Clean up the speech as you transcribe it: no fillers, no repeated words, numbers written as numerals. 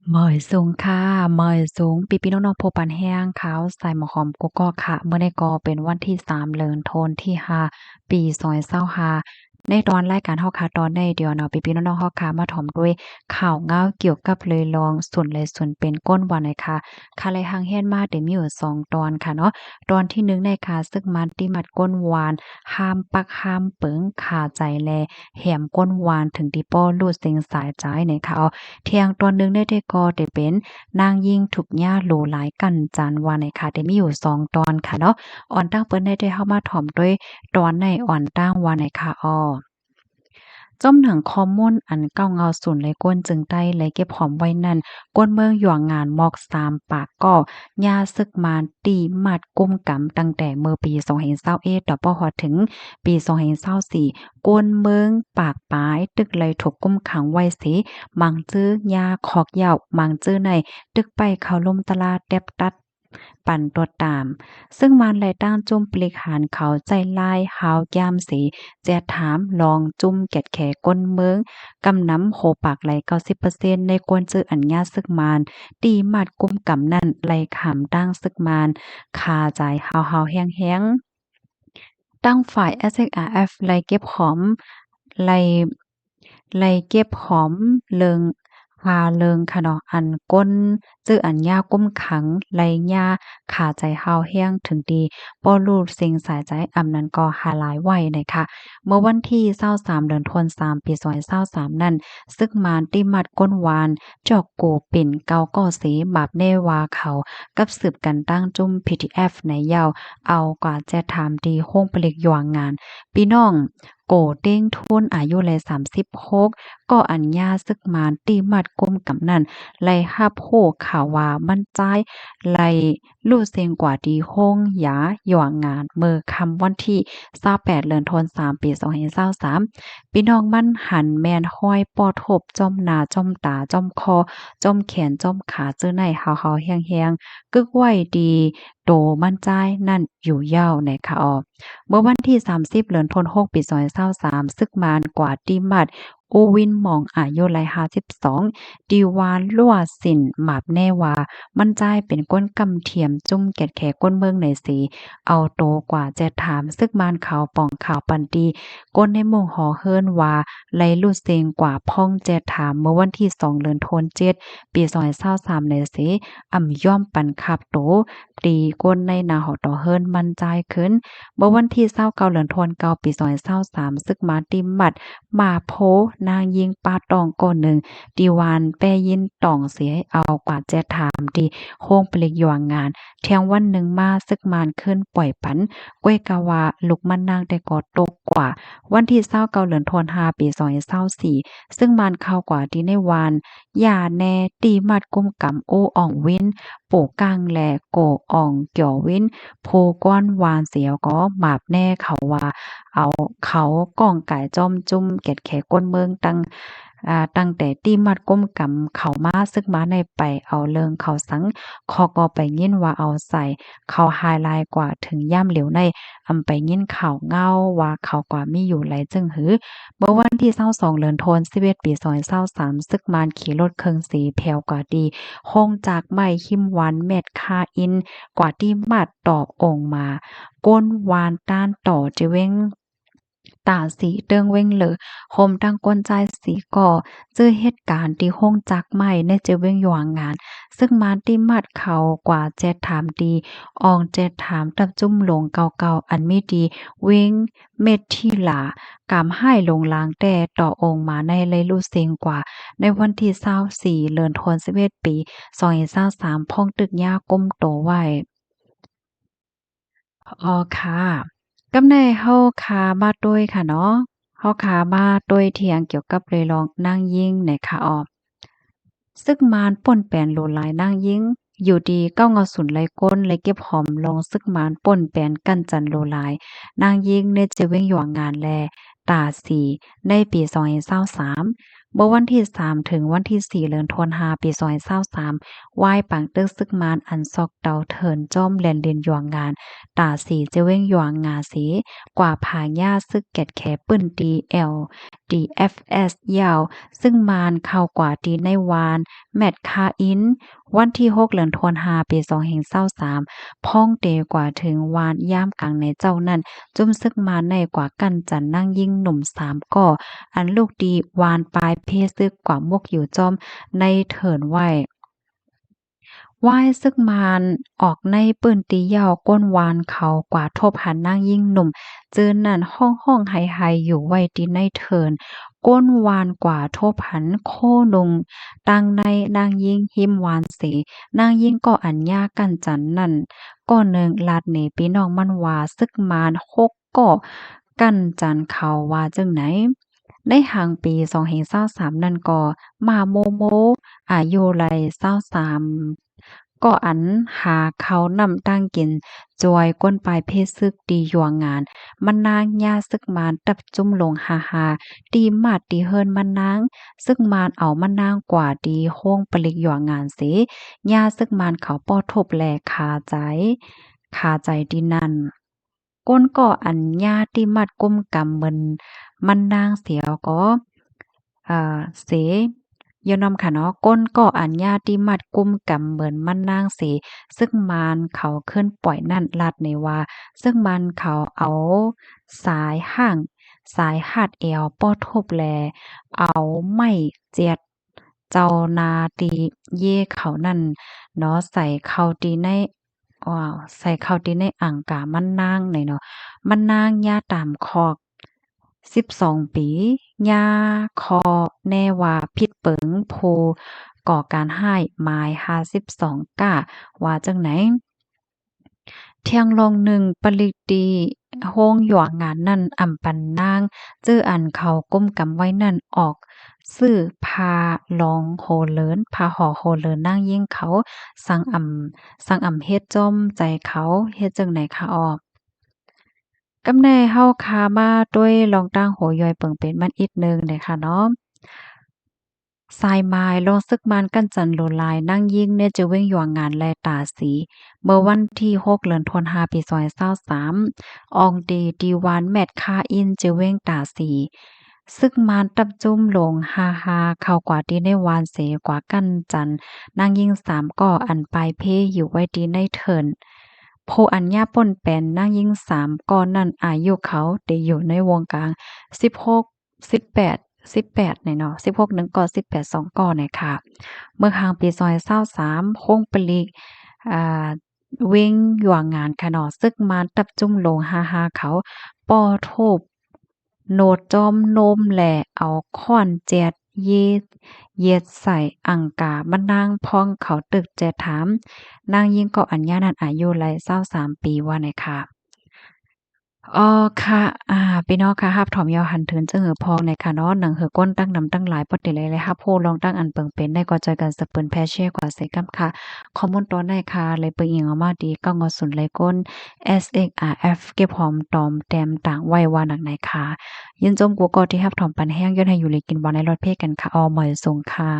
เหมยสูงค่ะเหมยสูงพี่ๆน้องๆผู้ปานแห้งขาวใส่หมอหอมกกอกค่ะเมื่อใดก็เป็นวันที่3เดือนธันวาคมที่5ปี2025ในตอนรายการเฮาค่ะตอนใดเดี๋ยวเนาะพี่ๆน้องๆเฮาค่ะมาถ่อมด้วยข่าวเงาเกี่ยวกับเลยลองส่วนเลยส่วนเป็นก้นวันน่ะค่ะค่ะเลยหังเฮียนมาได้มีอยู่2ตอนค่ะเนาะตอนที่1ในค่ะซึกมันติมัดก้นหวานห้ามปักห้ามเปิงขาใจแลแหมก้นหวานถึงที่ป้อรูดเซ็งสายใจเนี่ยค่ะเที่ยงตอนหนึ่งได้ก็ได้เป็นนางยิ่งถูกย่าโหลหลายกันจันว่าในค่ะได้มีอยู่2ตอนค่ะเนาะอ่อนตั้งเปิ้นได้เข้ามาถ่อมด้วยตอนในอ่อนตั้งว่าในค่ะจ้อมหนังคอมมอนอันเก้าเงาศูนย์เลยก้นจึงได้เลยเก็บหอมไว้นั่นก้นเมืองหยวงงานมอก3ปากก็ย่าซึกมานตีมัดกุมกำตั้งแต่เมื่อปี2021ต่อปฮอดถึงปี2024ก้นเมืองปากปายตึกเลยถูกกุมขังไว้สิมังจื้อยาคอกเหย้ามังจื้อในตึกไปเข้าลมตลาดแดบตัดปั่นตัวตามซึ่งมันไหลตั้งจุ่มปลิกหารเขาใจลายหาวยามสีแจถามลองจุ่มแกดแขก้นเมืองกำน้ำโหปากไหล90%ในกวนจื้ออัญญาซึกมานตีมัดกุมกำนั่นไหลขำตั้งซึกมานคาใจหาวๆแห้งๆตั้งฝ่าย SXRF ไล่เก็บหอมไล่ไล่เก็บหอมเลิงพาเลิงค่ะเนาะอันก้นจื้ออันยาก้มขังไล่ยาขาใจหาวแห้งถึงดีบ่รู้สิ่งสายใจอำนั้นก็หาหลายไว้นะคะเมื่อวันที่23เดือนธันวาคมปี2023นั้นซึกมานติมัดก้นวานจอกโกปิ่นเกาก่อเสบาบแน่วาเขากับสืบกันตั้งจุ่ม PTF ในยาวเอากว่าจะถามดีโฮงปลิกยวางงานพี่น้องโกเต้งทุนอายุเลย36ก็อัญญาซึกมานตีมัดก้มกำนั่นไล่ฮับโฮข่าวว่ามันจ่ายไล่ลู่เซงกว่าดีโฮงหยาหยวงงานเมื่อคำวันที่28เดือนธันวาคมปี2023พี่น้องมันหันแม่นห้อยปอทบจ้อมหน้าจ้อมตาจ้อมคอจ้อมแขนจ้อมขาเจื้อในหาวๆแห้งๆกึกไว้ดีโตมันจ่ายนั่นอยู่ยาวในค่ะเมื่อวันที่30เดือนธันวาคมปี2023ซึกมานกว่าติมัดโอวินหม่องอายุไล52ดีวานลั่วสินหมาบแน่ว่ามันจ่ายเป็นก้นกำเทียมจุ่มแกดแขก้นเมืองในสีเอาโตกว่าจะถามซึกมานขาวป่องขาวปันตีก้นในหม่งหอเฮิรนว่าไลลุเซงกว่าพ่องจะถามเมื่อวันที่2เดือนธันวาคมปี2023ในสีอ่ำย่อมปันคับโตตีก้นในนาหอต่อเฮิรนมันจ่ายขึ้นเมื่อวันที่29เดือนธันวาคมปี2023ซึกมาติมัดมาโพนางยิงปาตองก่อนหนึ่งดีวานแป้ยินต่องเสียเอากว่าจะถามดีโค้งปลิกยวางงานเที่ยงวันหนึ่งมาซึกมานขึ้นปล่อยปันก้วยกาวาลุกมันนางแต่ก็ตกกว่าวันที่29เดือนธันวาคมปี2024ซึ่งมันเข้ากว่าที่ในวานอย่าแน่ตีมัดกุมกำโออ่องวินโปกางแลโกอ่องเกี่ยววินโพก้อนวานเสียวก็หมาบแน่เขาว่าเอาเขาก้องก่ายจ้อมจุ้มเก็ดแขก้นเมืองตั้งแต่ตีมัดก้มกำเขามาซึกมาในไปเอาเลิงเขาสังคอก็ไปยินว่าเอาใส่เขาไฮไลท์กว่าถึงย่ำเหลวในอำไปยินข่าวเงาว่าเขากว่ามีอยู่ไหลจึงหือเมื่อวันที่22เดือนธันวาคม11ปี2023ซึกมานขี่รถเครื่องสีแผ่วกว่าดีคงจากไม้หิมหวานเม็ดคาอินกว่าที่มัดตอบองค์มาก้นวานต้านต่อจะเว้งตาสีเติงเว้งเหลอโฮมตั้งก้นใจสีก่อจื้อเหตุการณ์ที่ห้องจักใหม่ในเจเว้งอยู่ห่างงานซึ่งมาติมัดเขากว่าแจถามดีอองแจถามตับจุ้มลงเก่าๆอันไม่ดีเว้งเม็ดที่หลากามให้ลงลางแต่ต่อองค์มาในเลยรู้เสียงกว่าในวันที่24เดือนธันวาคม11ปี2023พ่องตึกยาก้มโตไว้อ๋อค่ะ กำในเฮาขามาด้วยค่ะเนาะเฮาขามาด้วยเถียงเกี่ยวกับเรยลองนางยิ่งในค่ะซึกมานป่นแปนโลหลายนางยิ่งอยู่ดีเก้าเงาสุนไหลก้นไหลเก็บหอมลองซึกมานป่นแปนกันจันโลหลายนางยิ่งในจะเว้งหยวงงานแลตาสีในปี2023 เมื่อวันที่3ถึงวันที่4เดือนธันวาคมปี2023ว่ายปังตึกซึกมานอันซอกเตาเถินจ้อมแลนเลียนหยวงงานตาสีเจเว้งหยวงงาสีกว่าผาหญ้าซึกแกดแขปื้นดีเอล DFS ยาวซึ่งมานเข้ากว่าดีในวานแมทคาอินวันที่6เดือนธันวาคมปี2023พ่องเตกว่าถึงวานย่ามกลางในเจ้านั้นจุ่มซึกมานในกว่ากันจันนั่งยิ่งหนุ่ม3ก่ออันลูกดีวานปลายเพซึกกว่ามกอยู่จอมในเถินไว้ว่ายซึกมานออกในปืนตียาวก้นวานเขากว่าทบหันนางยิ่งหนุ่มจื้อนั่นห้องไฮอยู่ไว้ตีในเถินก้นวานกว่าทบหันโคนุงตั้งในนางยิ่งหิมวานสีนางยิ่งก็อัญญากันจันนั่นก็หนึ่งลาดเหนพี่น้องมันว่าซึกมาน6ก็กันจันเขาว่าจังไหนในห่างปี2023นั่นก็มาโมโมอายุไล23ก็อันหาเขานำตั้งกินจอยก้นปลายเพศซึกดีหยวงงานมันนางยาซึกมานตับจุ่มลงหาตีมาดตีเฮินมันนางซึกมานเอามันนางกว่าดีโห้งปลิกหยวงงานเสยาซึกมานเขาป้อทบแลคาใจดีนั่นก้นก็อันญาติมัดก้มกำเหมือนมันนางเสียวก็เสยอนำค่ะเนาะก้นก็อัญญาติมัดกุมกำเหมือนมันนางเสซึ่งมานเขาขึ้นปล่อยนั่นลาดในว่าซึ่งมันเขาเอาสายห่างสายหาดเอวป้อทบแลเอาไม่เจียดเจ้านาตีเย่เขานั่นเนาะใส่เข้าตีในใส่เข้าตีในอ่างกามันนางในเนาะมันนางย่าตามคอก12ปีย่าคอแน่ว่าพิษเปิงโพก่อการให้หมาย52ก้าว่าจังไหนเที่ยงลงหนึ่งปลิตีโฮงหยวงงานนั่นอำปันนางจื้ออันเขาก้มกำไว้นั่นออกซื้อพาลองโหเลินพาห่อโหเลินนางยิ่งเขาสั่งอำเฮ็ดจ้อมใจเขาเฮ็ดจังไหนคะออก กำแน่เฮาคามาด้วยลองตั้งโหย่อยเปิงเป็นมันอีกหนึ่งเลยค่ะเนาะสายไม้ลงซึกมันกันจันโลลายนั่งยิ่งเนี่ยจะเว้งหยวงงานแลตาสีเมื่อวันที่6เดือนธันวาคมปี2023อองเดดีวานแมทคาอินจะเว้งตาสีซึกมันตับจุ้มลงฮาเข้ากว่าดีในวานเสกว่ากันจันนางยิ่ง3ก่ออันปลายเพอยู่ไว้ดีในเถิน โพอัญญาป่นแปนนางยิ่ง3ก่อนนั้นอายุเขาได้อยู่ในวงกลาง16 18เนี่ยเนาะ16หนึ่งก่อ18 2ก่อเนี่ยค่ะเมื่อครั้งปี2023คงปลีกอ่าเว้งหยวงงานค่ะเนาะซึกมานตับจุ่มลงฮาเขาป้อโทบโนดจอมโนมแหล่เอาค้อนแจดเย็ดใส่อังกาบันนางพองเขาตึกแจถามนางยิ่งก็อัญญานันอายุไล23ปีว่าไหนค่ะอ๋อค่ะพี่น้องค่ะรับถอมยอหันเถินเจิงหือพองในค่ะเนาะหนังหือก้นตั้งนำตั้งหลายปอติเลยเลยรับโพลองตั้งอันเปิงเป็นได้ก็จอยกันสะเปิ้นแพเช่กว่าเสกำค่ะข้อมูลตอนในค่ะเลยเปิงอิงออกมาดีก็งอสุนเลยก้น SXRF เก็บหอมตอมแต้มต่างไว้ว่าหนังไหนค่ะยินจมกูก็ที่รับถอมปันแห้งย้อนให้อยู่เลยกินบ่ในรถเพกันค่ะออหมอยทรงค่ะ